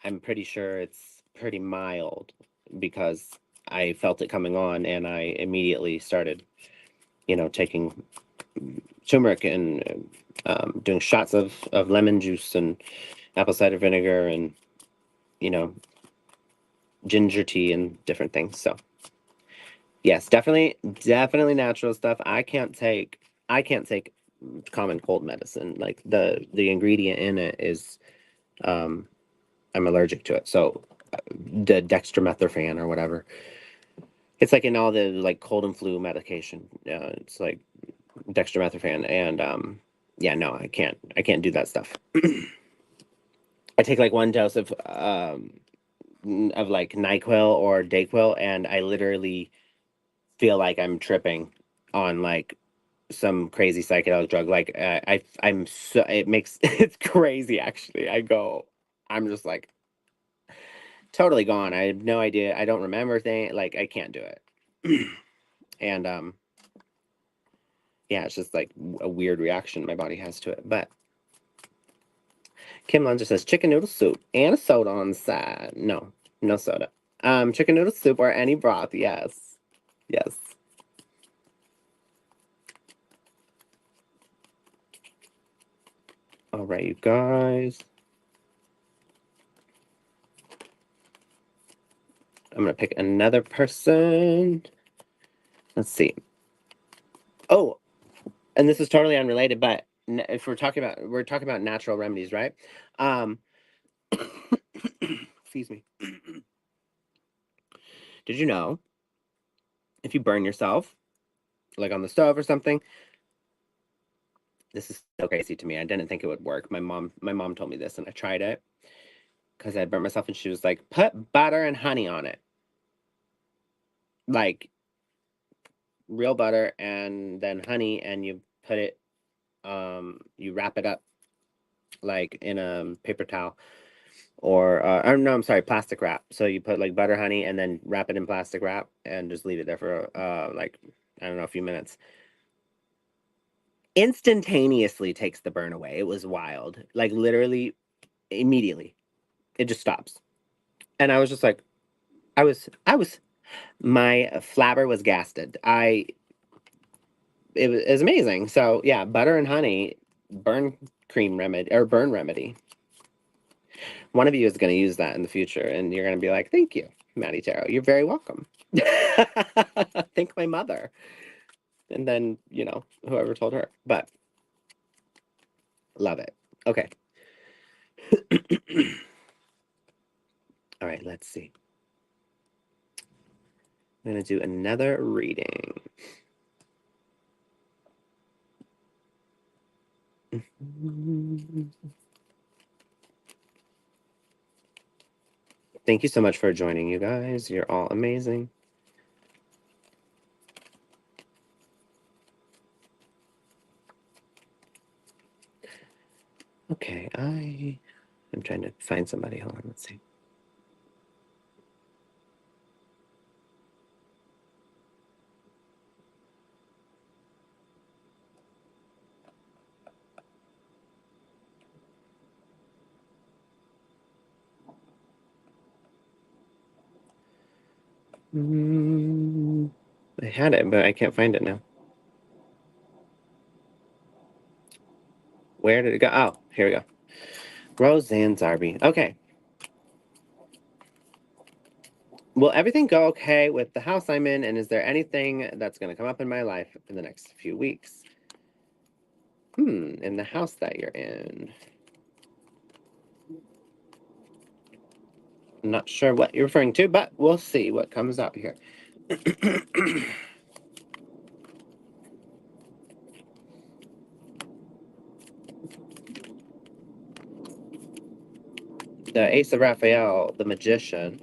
Speaker 1: I'm pretty sure it's pretty mild because I felt it coming on, and I immediately started, taking turmeric and doing shots of lemon juice and apple cider vinegar and, ginger tea and different things. So Yes, definitely natural stuff. I can't take common cold medicine. Like the ingredient in it is I'm allergic to it. So the dextromethorphan or whatever. It's like in all the like cold and flu medication. It's like dextromethorphan and yeah, no, I can't do that stuff. I take like one dose of like NyQuil or Dayquil and I literally feel like I'm tripping on like some crazy psychedelic drug. Like I'm so it makes it's crazy actually. I'm just like totally gone. I have no idea. I don't remember things. Like I can't do it. And yeah, it's just like a weird reaction my body has to it. But Kim Lunge says chicken noodle soup and a soda on the side. No, no soda. Chicken noodle soup or any broth. Yes, yes. All right, you guys. I'm gonna pick another person. Let's see. Oh, and this is totally unrelated, but if we're talking about natural remedies, right? Um, excuse me. Did you know if you burn yourself, like on the stove or something, this is so crazy to me. I didn't think it would work. My mom told me this, and I tried it because I burnt myself, and she was like, "Put butter and honey on it, like real butter, and then honey, and you put it, you wrap it up like in a paper towel." Or no, I'm sorry, plastic wrap. So you put like butter, honey, and then wrap it in plastic wrap and just leave it there for like I don't know, a few minutes. Instantaneously takes the burn away. It was wild. Like literally immediately. It just stops. And I was just like I was my flabber was gasted. It was amazing. So yeah, butter and honey burn cream remedy or burn remedy. One of you is going to use that in the future, and you're going to be like, "Thank you, Matty Tarot. You're very welcome." Thank my mother, and then whoever told her. But love it. Okay. All right. Let's see. I'm going to do another reading. Thank you so much for joining, you guys. You're all amazing. Okay, I'm trying to find somebody. Hold on, let's see. I had it, but I can't find it now. Where did it go? Oh, here we go. Roseanne Zarby. Okay. Will everything go okay with the house I'm in? And is there anything that's going to come up in my life in the next few weeks? In the house that you're in. I'm not sure what you're referring to, but we'll see what comes out here. The Ace of Raphael, the Magician.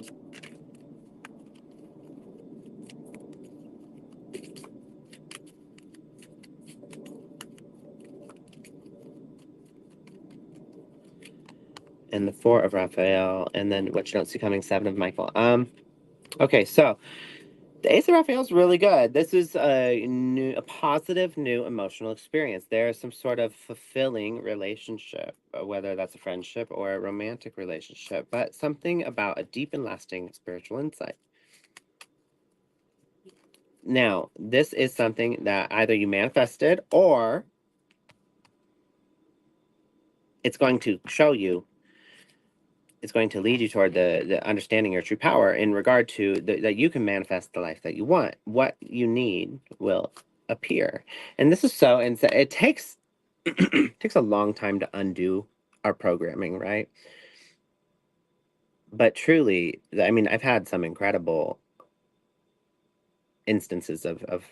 Speaker 1: And the Four of Raphael, and then what you don't see coming, Seven of Michael. Okay, so the Ace of Raphael is really good. This is a positive new emotional experience. There is some sort of fulfilling relationship, whether that's a friendship or a romantic relationship, but something about a deep and lasting spiritual insight. Now, this is something that either you manifested or it's going to show you is going to lead you toward the understanding your true power in regard to that you can manifest the life that you want. What you need will appear. And this is so, and so it takes takes a long time to undo our programming, right? But truly, I mean, I've had some incredible instances of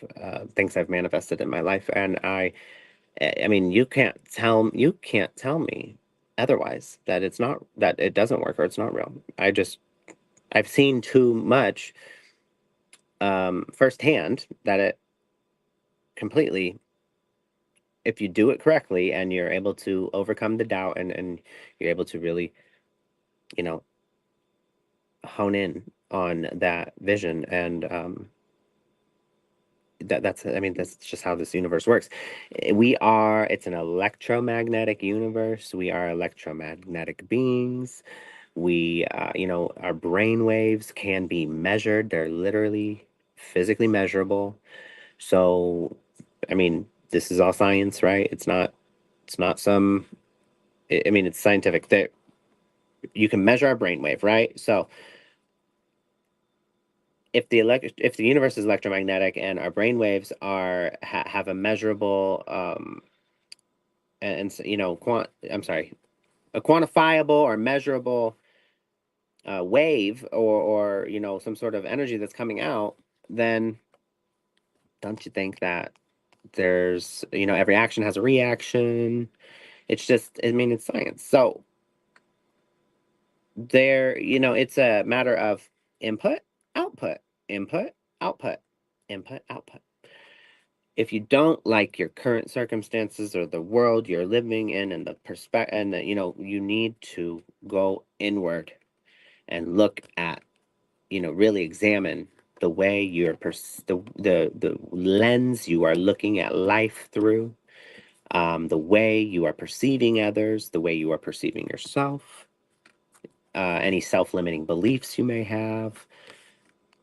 Speaker 1: things I've manifested in my life, and I mean, you can't tell me otherwise that it's not, that it doesn't work or it's not real. I've seen too much firsthand that it completely, if you do it correctly and you're able to overcome the doubt and you're able to really, you know, hone in on that vision and that's, I mean, that's just how this universe works. It's an electromagnetic universe. We are electromagnetic beings. Our brain waves can be measured. They're literally physically measurable. So, I mean, this is all science, right? It's not some, I mean, it's scientific that you can measure our brainwave, right? So if the universe is electromagnetic and our brainwaves have a measurable, I'm sorry, a quantifiable or measurable wave or some sort of energy that's coming out, then don't you think that there's, every action has a reaction? It's just, I mean, it's science. So it's a matter of input, output, input, output, input, output. If you don't like your current circumstances or the world you're living in and the perspective, and you need to go inward and look at, really examine the way the lens you are looking at life through, the way you are perceiving others, the way you are perceiving yourself, any self-limiting beliefs you may have.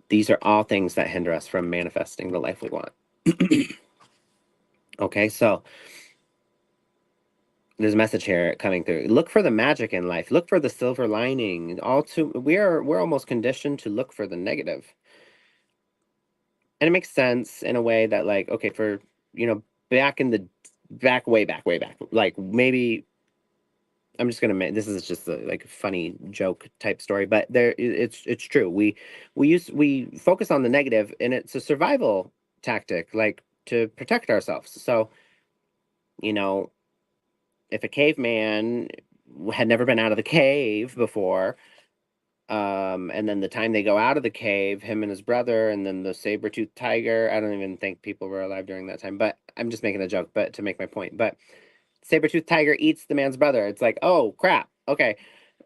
Speaker 1: These are all things that hinder us from manifesting the life we want. Okay, so there's a message here coming through. Look for the magic in life. Look for the silver lining. We're almost conditioned to look for the negative. And it makes sense in a way that, like, okay, for, back in the way back, like maybe I'm just gonna make this is just like a funny joke type story, but it's true. We focus on the negative, and it's a survival tactic, like to protect ourselves. So, you know, if a caveman had never been out of the cave before, and then the time they go out of the cave, him and his brother, and then the saber-toothed tiger. I don't even think people were alive during that time, but I'm just making a joke, but to make my point. But saber-toothed tiger eats the man's brother. It's like, oh crap. Okay.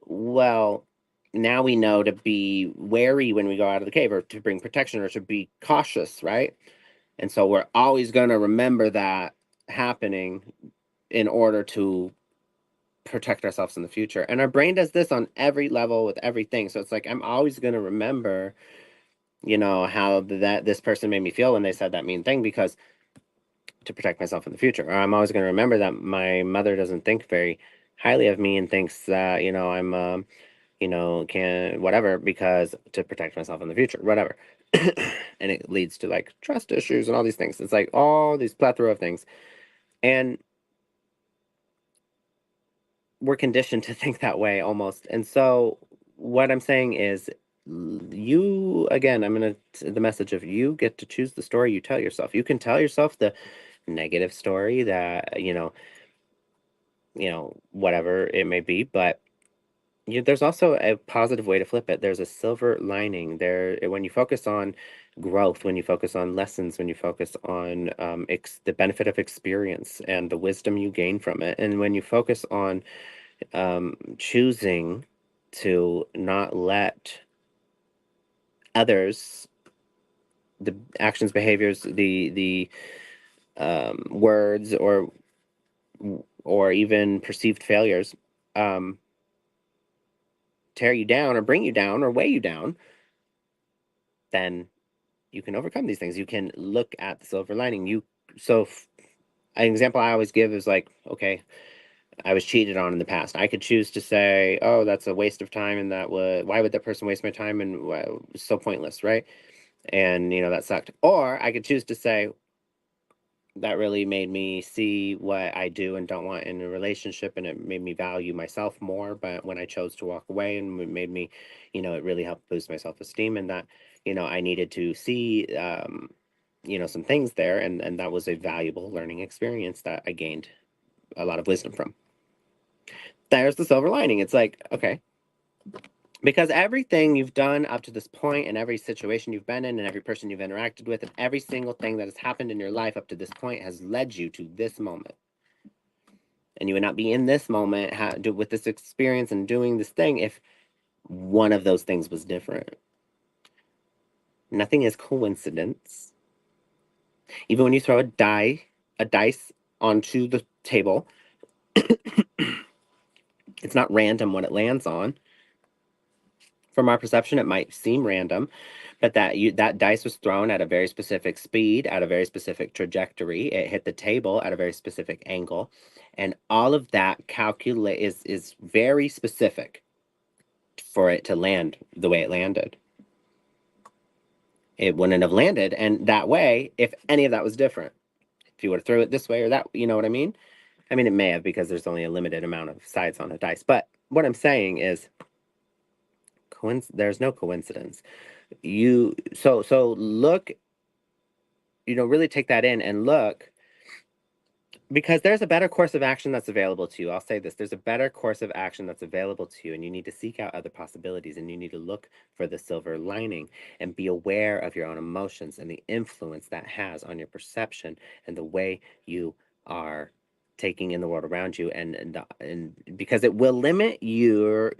Speaker 1: Well, now we know to be wary when we go out of the cave, or to bring protection, or to be cautious, right? And so we're always going to remember that happening in order to protect ourselves in the future. And our brain does this on every level with everything. So it's like, I'm always going to remember, how this person made me feel when they said that mean thing, because to protect myself in the future. Or I'm always going to remember that my mother doesn't think very highly of me and thinks that, I'm, can whatever, because to protect myself in the future, whatever. And it leads to like trust issues and all these things. It's like all these plethora of things. And we're conditioned to think that way almost. And so what I'm saying is, you, again, the message of, you get to choose the story you tell yourself. You can tell yourself the negative story that, whatever it may be, but there's also a positive way to flip it. There's a silver lining there when you focus on growth, when you focus on lessons, when you focus on the benefit of experience and the wisdom you gain from it, and when you focus on choosing to not let others, the actions, behaviors, the words, or even perceived failures um, tear you down or bring you down or weigh you down, then you can overcome these things. You can look at the silver lining. An example I always give is like, okay, I was cheated on in the past. I could choose to say, oh, that's a waste of time, and why would that person waste my time, and it's so pointless, right? And that sucked. Or I could choose to say, that really made me see what I do and don't want in a relationship, and it made me value myself more. But when I chose to walk away, and it made me, it really helped boost my self-esteem, and that, I needed to see, some things there, and that was a valuable learning experience that I gained a lot of wisdom from. There's the silver lining. It's like, okay, because everything you've done up to this point, and every situation you've been in, and every person you've interacted with, and every single thing that has happened in your life up to this point has led you to this moment. And you would not be in this moment with this experience and doing this thing if one of those things was different. Nothing is coincidence. Even when you throw a dice onto the table, it's not random what it lands on. From our perception, it might seem random, but that dice was thrown at a very specific speed, at a very specific trajectory. It hit the table at a very specific angle, and all of that is very specific for it to land the way it landed. It wouldn't have landed and that way if any of that was different. If you would have threw it this way or that, you know what I mean? I mean, it may have, because there's only a limited amount of sides on a dice. But what I'm saying is, there's no coincidence. So look, really take that in and look, because there's a better course of action that's available to you. I'll say this, there's a better course of action that's available to you, and you need to seek out other possibilities, and you need to look for the silver lining and be aware of your own emotions and the influence that has on your perception and the way you are taking in the world around you, and because it will limit your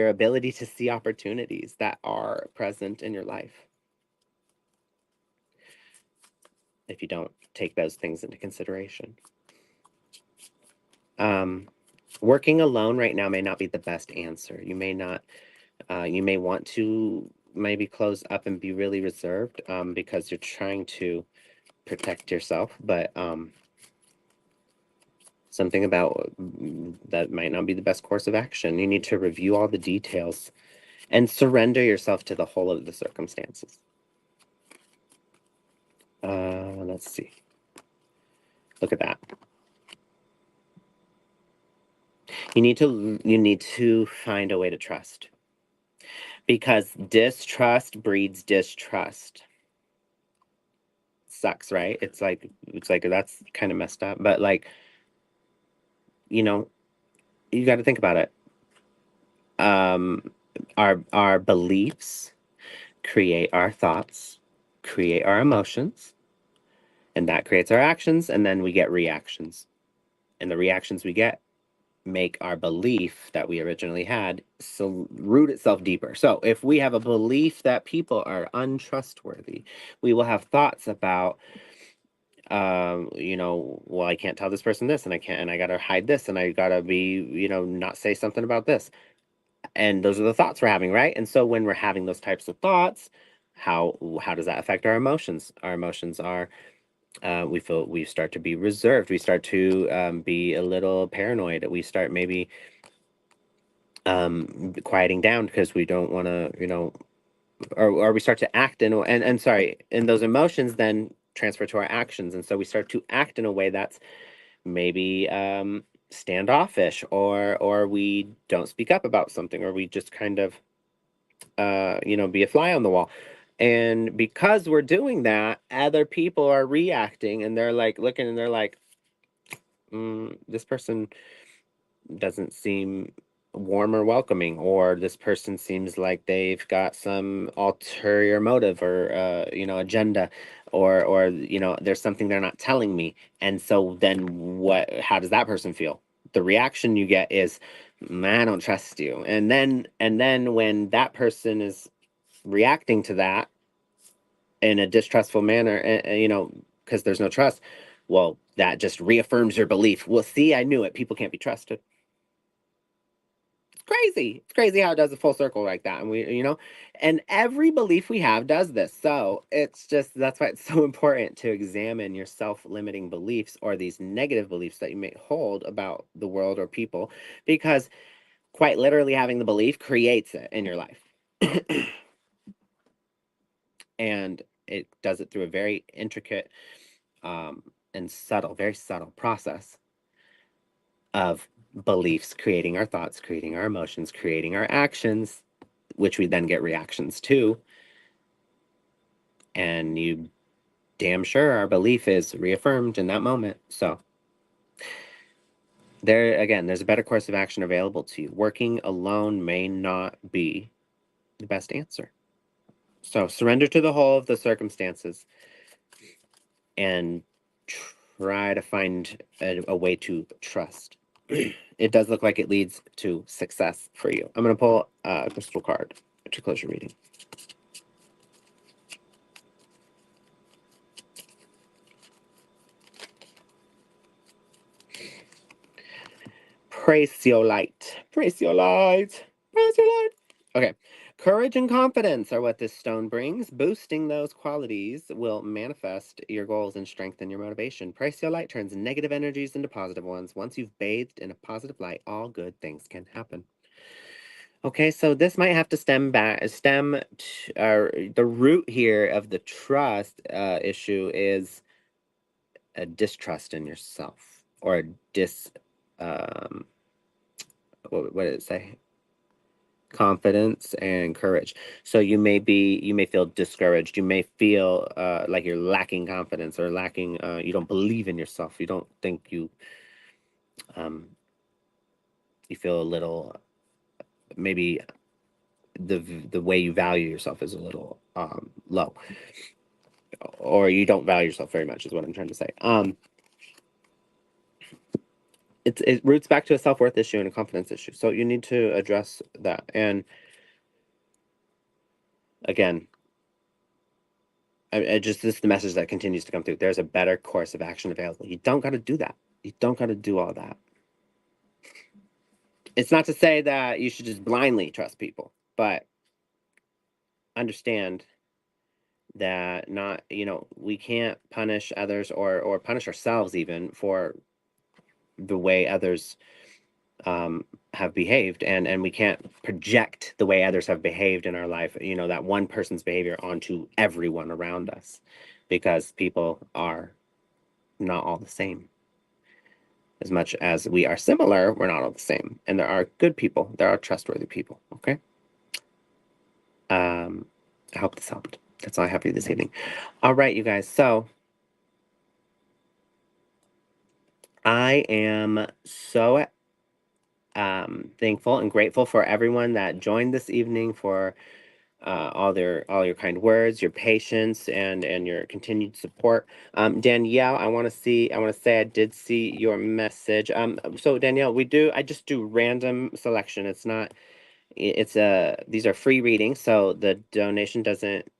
Speaker 1: ability to see opportunities that are present in your life if you don't take those things into consideration. Working alone right now may not be the best answer. You may not, you may want to maybe close up and be really reserved, because you're trying to protect yourself, but something about that might not be the best course of action. You need to review all the details and surrender yourself to the whole of the circumstances. Let's see. Look at that. You need to find a way to trust, because distrust breeds distrust. Sucks, right? It's like that's kind of messed up, but like, you got to think about it. Our beliefs create our thoughts, create our emotions, and that creates our actions, and then we get reactions, and the reactions we get make our belief that we originally had so root itself deeper. So if we have a belief that people are untrustworthy, we will have thoughts about, well, I can't tell this person this, and I gotta hide this, and I gotta be, not say something about this. And those are the thoughts we're having, right? And so when we're having those types of thoughts, how does that affect our emotions? Our emotions are, we start to be reserved. We start to be a little paranoid. We start maybe quieting down because we don't want to, or we start to act and sorry, and those emotions then transfer to our actions, and so we start to act in a way that's maybe standoffish, or we don't speak up about something, or we just kind of be a fly on the wall. And because we're doing that, other people are reacting, and they're like looking, and they're like, this person doesn't seem warm or welcoming, or this person seems like they've got some ulterior motive or agenda, or there's something they're not telling me. And so then how does that person feel? The reaction you get is, I don't trust you. And then when that person is reacting to that in a distrustful manner, because there's no trust, well, that just reaffirms your belief. Well, see, I knew it. People can't be trusted. crazy. It's crazy how it does a full circle like that. And and every belief we have does this. So it's just, that's why it's so important to examine your self-limiting beliefs or these negative beliefs that you may hold about the world or people, because quite literally having the belief creates it in your life. And it does it through a very intricate and subtle, very subtle process of beliefs creating our thoughts, creating our emotions, creating our actions, which we then get reactions to. And you damn sure our belief is reaffirmed in that moment. So there again, there's a better course of action available to you. Working alone may not be the best answer. So surrender to the whole of the circumstances and try to find a way to trust. It does look like it leads to success for you. I'm going to pull a crystal card to close your reading. Praise your light. Praise your light. Praise your light. Okay. Courage and confidence are what this stone brings. Boosting those qualities will manifest your goals and strengthen your motivation. Praise your light turns negative energies into positive ones. Once you've bathed in a positive light, all good things can happen. Okay, so this might have to the root here of the trust issue is a distrust in yourself, or a what did it say? Confidence and courage. So you may feel discouraged. You may feel like you're lacking confidence, or lacking, you don't believe in yourself. You don't think um, you feel a little, maybe the way you value yourself is a little low, or you don't value yourself very much, is what I'm trying to say. It roots back to a self-worth issue and a confidence issue. So you need to address that. And again, this is the message that continues to come through. There's a better course of action available. You don't got to do that. You don't got to do all that. It's not to say that you should just blindly trust people, but understand that we can't punish others, or punish ourselves even for the way others have behaved, and we can't project the way others have behaved in our life, that one person's behavior onto everyone around us, because people are not all the same. As much as we are similar, we're not all the same, and there are good people, there are trustworthy people. Okay. I hope this helped. That's all I have for you this evening. All right, you guys. So I am so thankful and grateful for everyone that joined this evening, for all your kind words, your patience, and your continued support. Danielle, I want to say I did see your message. So Danielle, I just do random selection. These are free readings, so the donation doesn't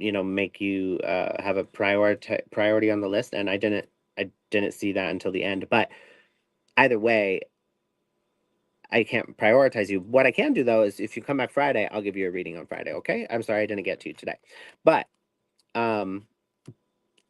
Speaker 1: make you have a priority on the list, and I didn't see that until the end. But either way, I can't prioritize you. What I can do, though, is if you come back Friday, I'll give you a reading on Friday. Okay? I'm sorry I didn't get to you today, but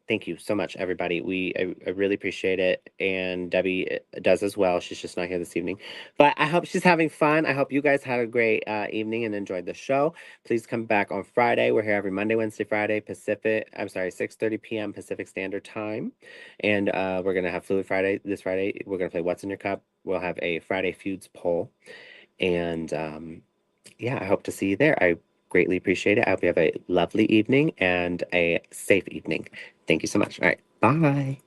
Speaker 1: thank you so much, everybody. I really appreciate it, and Debbie does as well. She's just not here this evening, but I hope she's having fun. I hope you guys had a great evening and enjoyed the show. Please come back on Friday. We're here every Monday, Wednesday, Friday, 6:30 p.m. Pacific Standard Time, and we're gonna have Fluid Friday this Friday. We're gonna play What's in Your Cup. We'll have a Friday Feuds poll, and yeah, I hope to see you there. I greatly appreciate it. I hope you have a lovely evening and a safe evening. Thank you so much. All right. Bye.